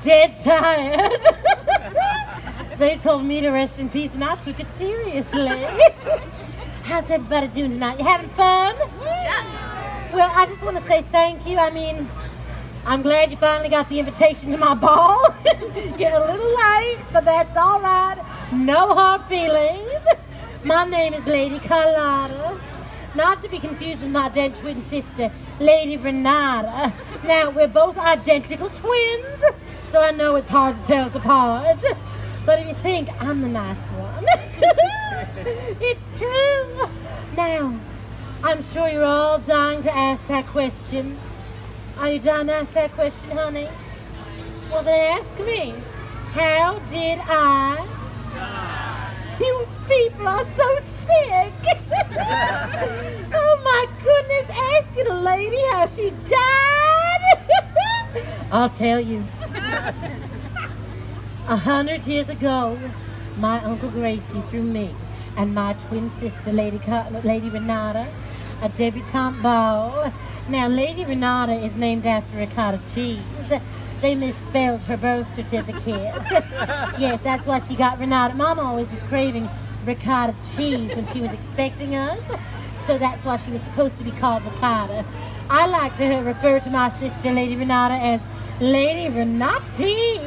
dead tired. They told me to rest in peace and I took it seriously. How's everybody doing tonight? You having fun? Yes. Well, I just want to say thank you. I mean, I'm glad you finally got the invitation to my ball. You're a little late, but that's all right. No hard feelings. My name is Lady Carlotta. Not to be confused with my dead twin sister, Lady Renata. Now, we're both identical twins, so I know it's hard to tell us apart. But if you think I'm the nice one, it's true. Now, I'm sure you're all dying to ask that question. Are you dying to ask that question, honey? Well, then ask me. How did I? You people are so sick. Oh my goodness, asking a lady how she died. I'll tell you. 100 years ago, my Uncle Gracie threw me and my twin sister, Lady Renata, a debutante ball. Now, Lady Renata is named after ricotta cheese. They misspelled her birth certificate. Yes, that's why she got Renata. Mama always was craving ricotta cheese when she was expecting us, so that's why she was supposed to be called ricotta. I like to refer to my sister, Lady Renata, as Lady Renati.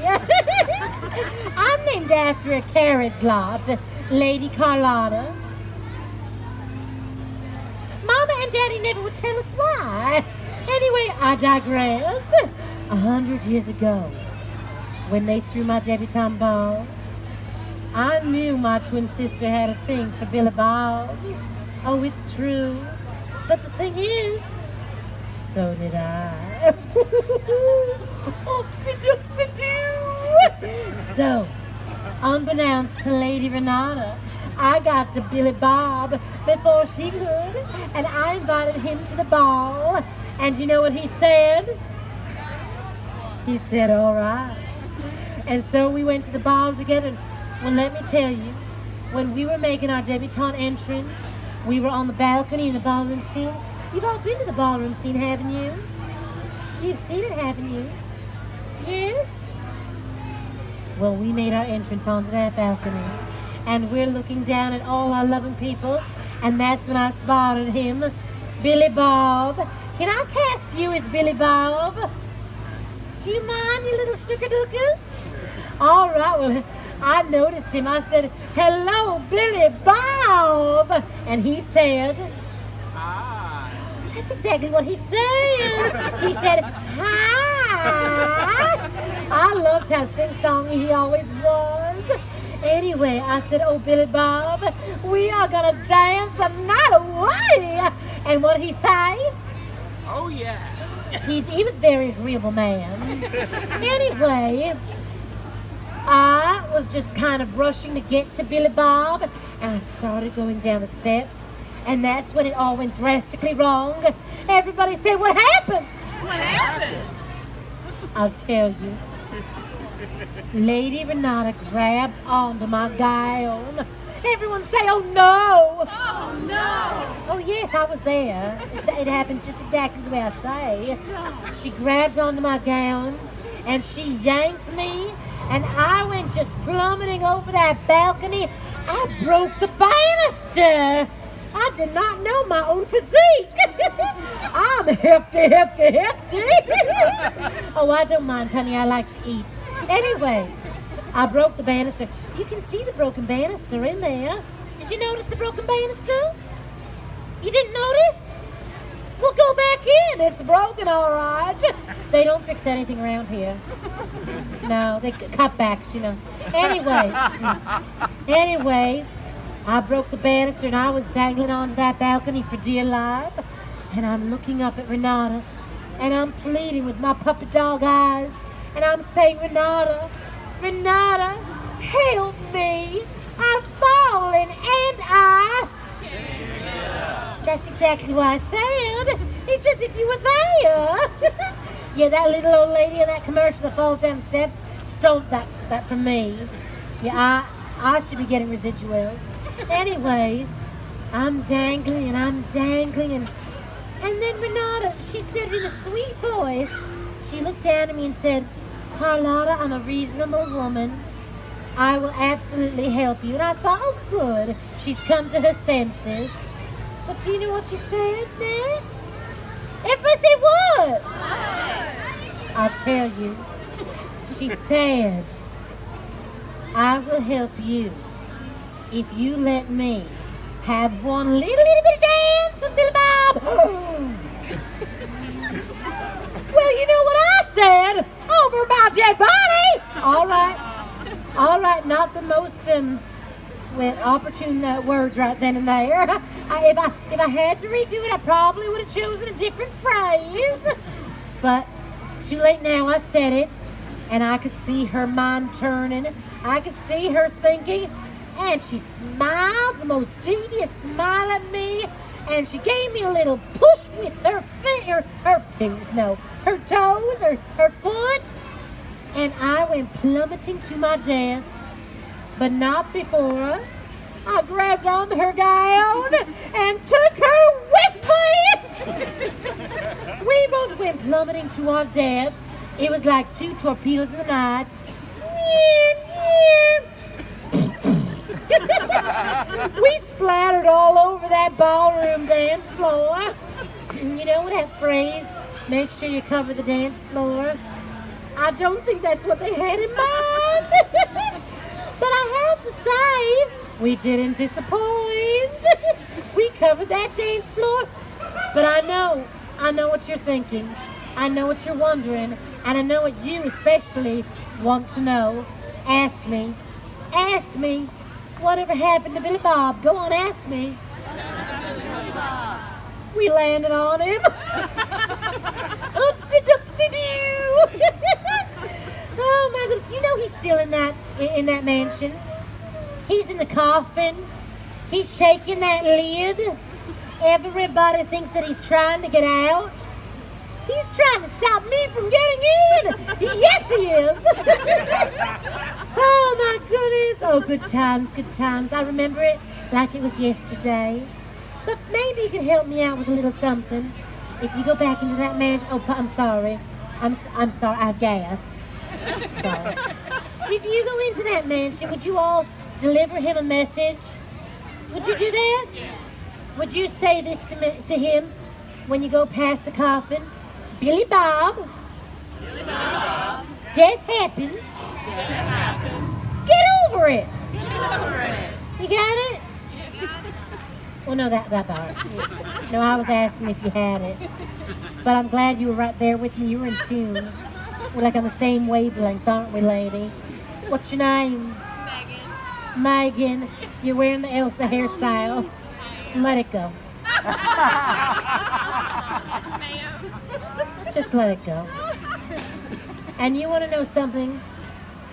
I'm named after a carriage lot, Lady Carlotta. Mama and Daddy never would tell us why. Anyway, I digress. 100 years ago, when they threw my debutante ball, I knew my twin sister had a thing for Billy Bob. Oh, it's true. But the thing is, so did I. Oopsie-doopsie-doo. So, unbeknownst to Lady Renata, I got to Billy Bob before she could, and I invited him to the ball. And you know what he said? He said, all right. And so we went to the ball together. Well, let me tell you, when we were making our debutante entrance, we were on the balcony in the ballroom scene. You've all been to the ballroom scene, haven't you? You've seen it, haven't you? Yes? Well, we made our entrance onto that balcony, and we're looking down at all our loving people, and that's when I spotted him, Billy Bob. Can I cast you as Billy Bob? Do you mind, you little schnookadookas? All right, well, I noticed him. I said, hello, Billy Bob. And he said, Hi. that's exactly what he said. He said, hi. I loved how sing-songy he always was. Anyway, I said, oh, Billy Bob, we are going to dance the night away. And what did he say? Oh, yeah. He was a very agreeable man. Anyway, I was just kind of rushing to get to Billy Bob, and I started going down the steps, and that's when it all went drastically wrong. Everybody said, what happened? What happened? I'll tell you. Lady Renata grabbed onto my gown. Everyone say, oh no! Oh, no. Oh yes, I was there. It happens just exactly the way I say. She grabbed onto my gown, and she yanked me, and I went just plummeting over that balcony. I broke the banister. I did not know my own physique. I'm hefty. Oh, I don't mind, honey. I like to eat. Anyway, I broke the banister. You can see the broken banister in there. Did you notice the broken banister? You didn't notice? Well, go back in. It's broken, all right. They don't fix anything around here. No, they cut backs, you know. Anyway, I broke the banister and I was dangling onto that balcony for dear life. And I'm looking up at Renata, and I'm pleading with my puppy dog eyes, and I'm saying, Renata, help me. I've fallen and I... That's exactly what I said. It's as if you were there. Yeah, that little old lady in that commercial that falls down the steps stole that from me. Yeah, I should be getting residuals. Anyway, I'm dangling, and then Renata, she said in a sweet voice, she looked down at me and said, Carlotta, I'm a reasonable woman. I will absolutely help you. And I thought, oh, good. She's come to her senses. But do you know what she said next? Everybody say what? I'll tell you. She said, I will help you if you let me have one little bit of dance with Billy Bob. Well, you know what I said? Over my dead body. All right, not the most opportune words right then and there. If I had to redo it, I probably would have chosen a different phrase. But it's too late now. I said it, and I could see her mind turning. I could see her thinking, and she smiled the most devious smile at me, and she gave me a little push with her toes, her foot, and I went plummeting to my death. But not before I grabbed onto her gown and took her with me. We both went plummeting to our death. It was like two torpedoes in the night. We splattered all over that ballroom dance floor. You know that phrase, make sure you cover the dance floor? I don't think that's what they had in mind. But I have to say, we didn't disappoint. We covered that dance floor. But I know what you're thinking. I know what you're wondering. And I know what you especially want to know. Ask me. Whatever happened to Billy Bob? Go on, ask me. We landed on him. Oopsie doopsie doo. Oh my goodness, you know he's still in that mansion. He's in the coffin. He's shaking that lid. Everybody thinks that he's trying to get out. He's trying to stop me from getting in. Yes, he is. Oh my goodness. Oh, good times. I remember it like it was yesterday. But maybe you can help me out with a little something. If you go back into that mansion. Oh, I'm sorry. I'm sorry. I have gas. Sorry. If you go into that mansion, would you all deliver him a message? Would you do that? Yeah. Would you say this to him when you go past the coffin? Billy Bob. Billy Bob. Death happens. Death happens. Get over it. Get over it. You got it? Well, no, that part. No, I was asking if you had it. But I'm glad you were right there with me. You were in tune. We're like on the same wavelength, aren't we, lady? What's your name? Megan. You're wearing the Elsa hairstyle. Let it go. Just let it go. And you want to know something?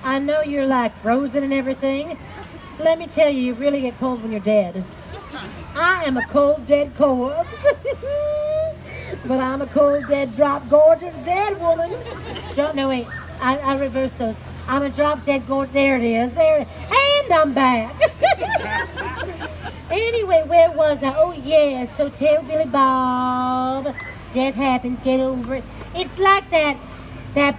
I know you're like frozen and everything. Let me tell you, you really get cold when you're dead. I am a cold, dead corpse. But I'm a cold, dead, drop, gorgeous, dead woman. No, wait. I reversed those. I'm a drop, dead, gorgeous. There it is. There. And I'm back. Anyway, where was I? Oh, yeah. So tell Billy Bob. Death happens. Get over it. It's like that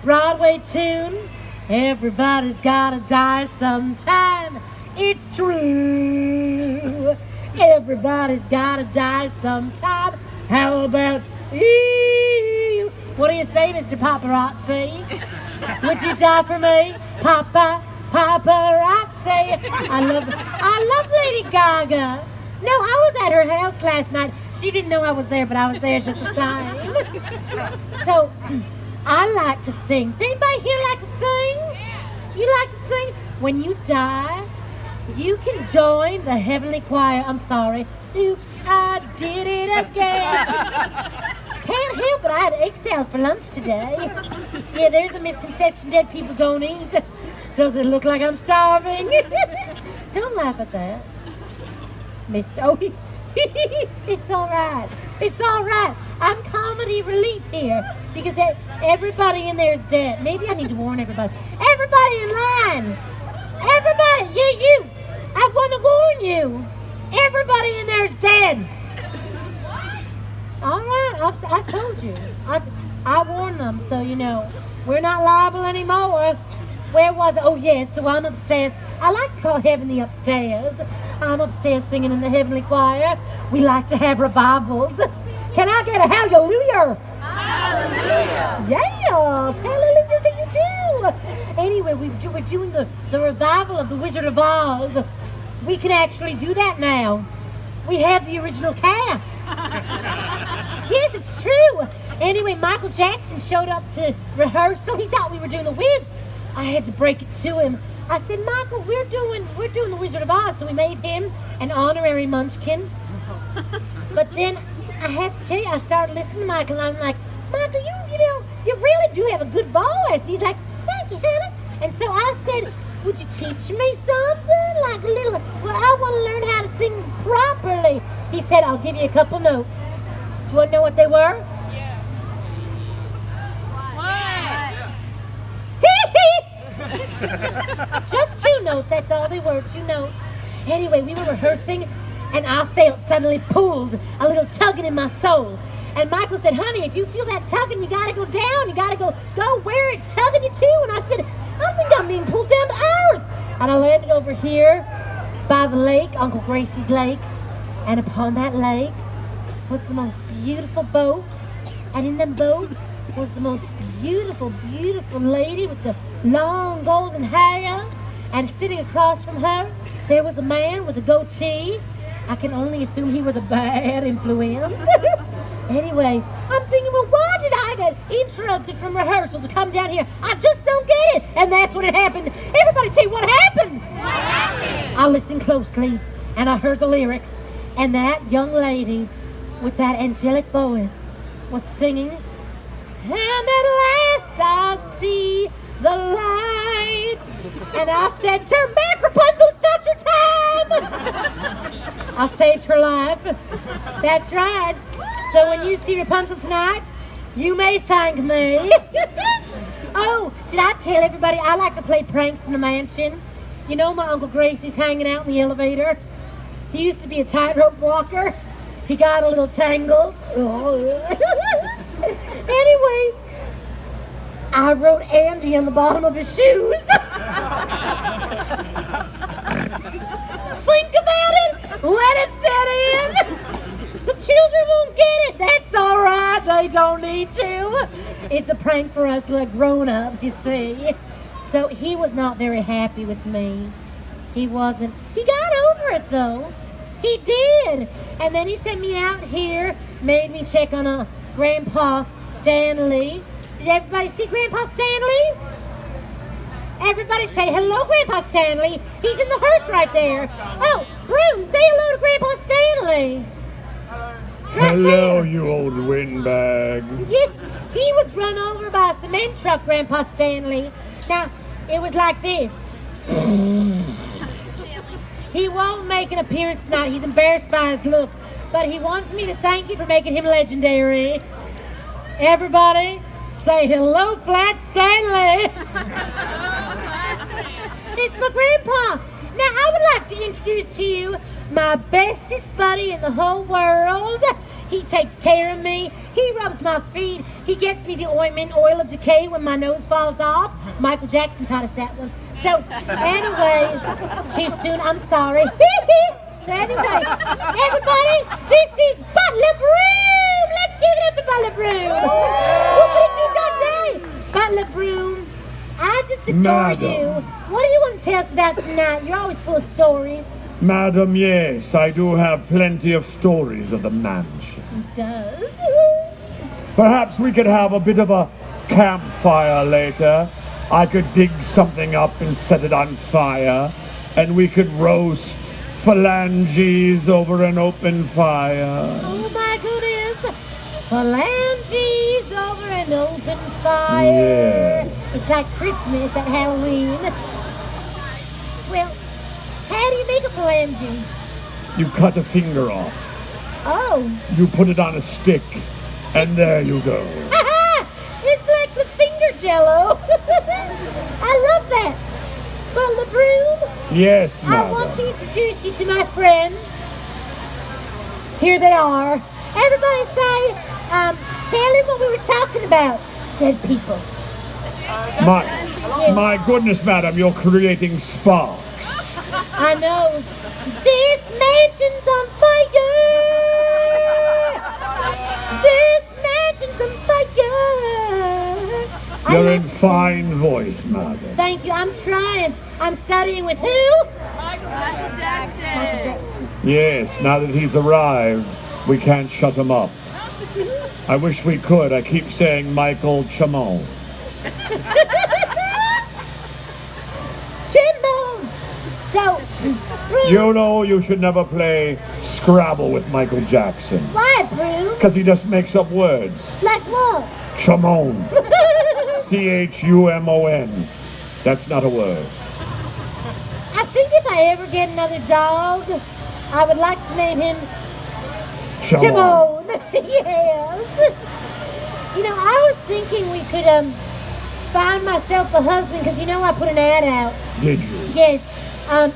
Broadway tune. Everybody's gotta die sometime. It's true. Everybody's gotta die sometime. How about you? What do you say, Mr. Paparazzi? Would you die for me? Paparazzi. I love Lady Gaga. No, I was at her house last night. She didn't know I was there, but I was there just the same. So, I like to sing. Does anybody here like to sing? You like to sing? When you die, you can join the heavenly choir. I'm sorry. Oops, I did it again. Can't help it. I had egg salad for lunch today. Yeah, there's a misconception dead people don't eat. Does it look like I'm starving? Don't laugh at that. Mr. Oh, it's all right. It's all right. I'm comedy relief here because everybody in there is dead. Maybe I need to warn everybody. Everybody in line. Everybody. Yeah, you. I want to warn you. Everybody in there is dead. All right. I told you. I warned them, so you know. We're not liable anymore. Where was it? Oh, yes, so I'm upstairs. I like to call heaven the upstairs. I'm upstairs singing in the heavenly choir. We like to have revivals. Can I get a hallelujah? Hallelujah. Yes, hallelujah to you too. Anyway, we're doing the revival of the Wizard of Oz. We can actually do that now. We have the original cast. Yes, it's true. Anyway, Michael Jackson showed up to rehearsal. He thought we were doing the Wiz. I had to break it to him. I said, Michael, we're doing the Wizard of Oz. So we made him an honorary munchkin. But then I have to tell you, I started listening to Michael, and I'm like, Michael, you really do have a good voice. And he's like, thank you, Hannah. And so I said, would you teach me something? Like a little, well, I want to learn how to sing properly. He said, I'll give you a couple notes. Do you want to know what they were? Yeah. What? Just 2 notes, that's all they were, 2 notes. Anyway, we were rehearsing, and I felt suddenly pulled, a little tugging in my soul. And Michael said, honey, if you feel that tugging, you gotta go down, you gotta go where it's tugging you to. And I said, I think I'm being pulled down to earth. And I landed over here by the lake, Uncle Gracie's lake. And upon that lake was the most beautiful boat. And in that boat was the most beautiful, beautiful lady with the long golden hair. And sitting across from her, there was a man with a goatee. I can only assume he was a bad influence. Anyway, I'm thinking, well, why did I get interrupted from rehearsal to come down here? I just don't get it. And that's when it happened. Everybody say, what happened? What happened? I listened closely, and I heard the lyrics. And that young lady with that angelic voice was singing, and at last I see the light. And I said, turn back, Rapunzel, it's not your time. I saved her life. That's right. So when you see Rapunzel tonight, you may thank me. Oh, did I tell everybody I like to play pranks in the mansion? You know my Uncle Gracie's hanging out in the elevator. He used to be a tightrope walker. He got a little tangled. Anyway, I wrote Andy on the bottom of his shoes. Think about it. Let it set in. The children won't get it. That's all right. They don't need to. It's a prank for us like grown-ups, you see. So he was not very happy with me. He wasn't. He got over it, though. He did. And then he sent me out here, made me check on a Grandpa Stanley. Did everybody see Grandpa Stanley? Everybody say hello, Grandpa Stanley. He's in the hearse right there. Oh, Broom, say hello to Grandpa Stanley. Right Hello, there. you old windbag. Yes, he was run over by a cement truck, Grandpa Stanley. Now, it was like this. He won't make an appearance tonight. He's embarrassed by his look. But he wants me to thank you for making him legendary. Everybody, say hello, Flat Stanley. It's my grandpa. Now, I would like to introduce to you my bestest buddy in the whole world. He takes care of me. He rubs my feet. He gets me the ointment, oil of decay, when my nose falls off. Michael Jackson taught us that one. So, anyway, too soon, I'm sorry. So anyway, everybody, this is Butler Broom. Let's give it up for Butler Broom. What have you done today? Butler Broom, I just adore Madam. you. What do you want to tell us about tonight? You're always full of stories. Madam, yes, I do have plenty of stories of the mansion. He does. Perhaps we could have a bit of a campfire later. I could dig something up and set it on fire, and we could roast phalanges over an open fire. Oh my goodness. Phalanges over an open fire. Yes. It's like Christmas at Halloween. Well, how do you make a phalange? You cut a finger off, Oh. you put it on a stick, and there you go. It's like the finger jello. I love that. Butler Broom, Yes, I want to madam. introduce you to my friends. Here they are. Everybody say, tell him what we were talking about. Dead people. My goodness, madam, you're creating sparks. I know. This mansion's on fire! This mansion's on fire! You're in fine voice, madam. Thank you. I'm trying. I'm studying with who? Michael Jackson. Yes, now that he's arrived, we can't shut him up. I wish we could. I keep saying Michael Chamon. Chimbo! So, You know you should never play Scrabble with Michael Jackson. why, Brew? Because he just makes up words. Like what? Chamon. Chumon. That's not a word. I think if I ever get another dog, I would like to name him Chamon. Simone. Yes. You know, I was thinking we could find myself a husband because you know I put an ad out. Did you? Yes.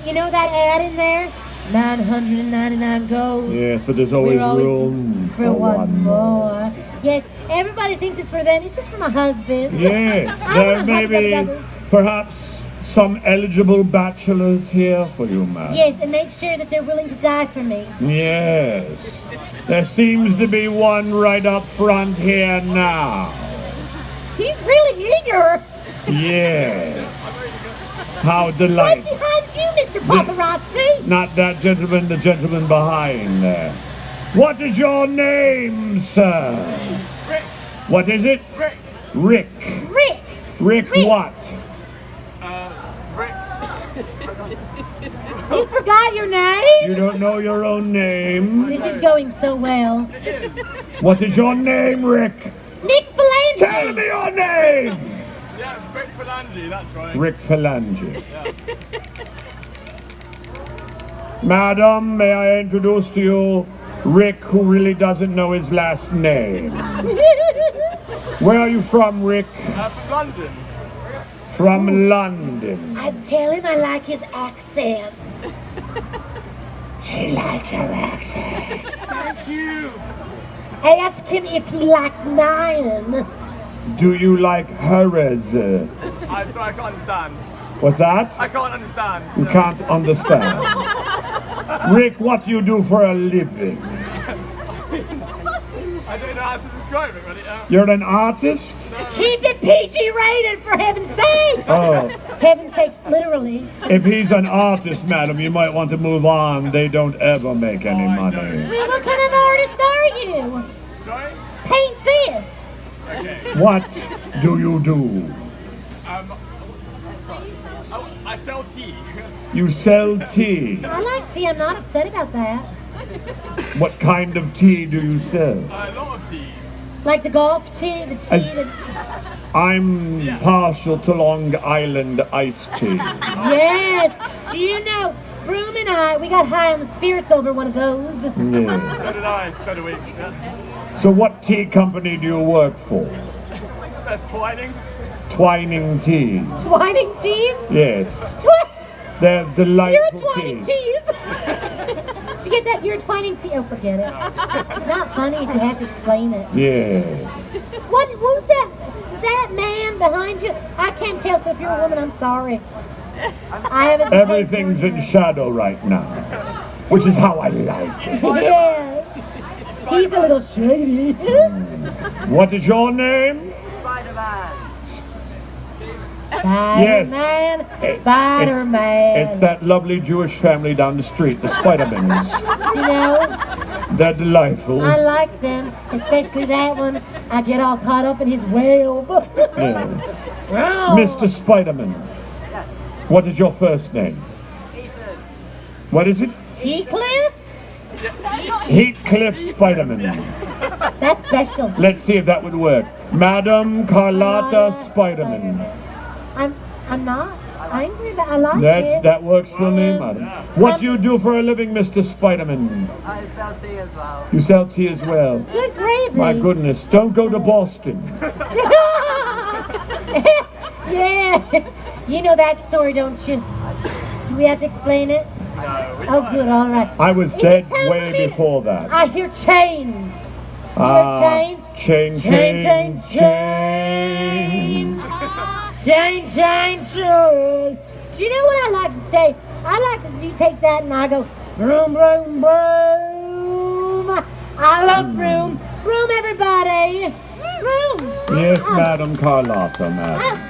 You know that ad in there? 999 gold. Yes, but there's always room for one more. Yes, everybody thinks it's for them. It's just for my husband. Yes, I there don't may know how to be love others. perhaps some eligible bachelors here for you, ma'am. Yes, and make sure that they're willing to die for me. Yes. There seems to be one right up front here now. He's really eager. Yes. How Right delightful. behind you, Mr. Paparazzi. Not that gentleman, the gentleman behind there. What is your name, sir? Rick. What is it? Rick. Rick. Rick. Rick what? Rick. You forgot your name? You don't know your own name? This is going so well. What is your name, Rick? Nick Phalange. Tell me your name! Yeah, Rick Phalange, that's right. Rick Phalange. Madam, may I introduce to you Rick, who really doesn't know his last name. Where are you from, Rick? From London. From London. I tell him I like his accent. She likes your accent. Thank you. Ask him if he likes mine. Do you like hers? I'm sorry, I can't understand. What's that? I can't understand. You can't understand. Rick, what do you do for a living? I don't know how to describe it, really. You're an artist? Keep it PG rated, for heaven's sakes. Oh, Heaven's sakes, literally. if he's an artist, madam, you might want to move on. They don't ever make any money. Well, what kind of artist are you? Sorry? Paint this. Okay. What do you do? I sell tea. You sell tea. I like tea. I'm not upset about that. What kind of tea do you sell? A lot of tea. Like the golf tea, the tea As- that... I'm partial to Long Island iced tea. Yes. Do you know, Broom and I, we got high on the spirits over one of those. Yeah. So did I. So do we. Yeah. So what tea company do you work for? That's Twining. Twining Teas. Twining teas? Yes. They're You're a delightful twining teas. teas. Did you get that? You're a twining tea. Oh, forget it. It's not funny if you have to explain it. Yes. What was that? Is that man behind you? I can't tell, so if you're a woman, I'm sorry. I haven't. Everything's in shadow right now, which is how I like it. Yes. He's a little shady. What is your name? Spider-Man. Spider-Man. It's that lovely Jewish family down the street, the Spidermans. You know, They're delightful. I like them, especially that one. I get all caught up in his web. Yes. Oh. Mr. Spiderman, what is your first name? What is it? Heathcliff? Heathcliff Spiderman. That's special. Let's see if that would work. Madam Carlotta Spiderman. I'm not angry, but I like it. That works for me, madam. What do you do for a living, Mr. Spiderman? I sell tea as well. You sell tea as well. Good gravy. My goodness, don't go to Boston. Yeah. You know that story, don't you? Do we have to explain it? No, we Oh, good, all right. I was Is dead it time way for me? before that. I hear chains. Do you hear chains? Chain, Chain, chain, chain, chain. Shine, shine, shine. Do you know what I like to say? I like to you take that and I go, broom, broom, broom. I love broom. Broom, everybody. Broom. Yes, Madam Carlotta, madam.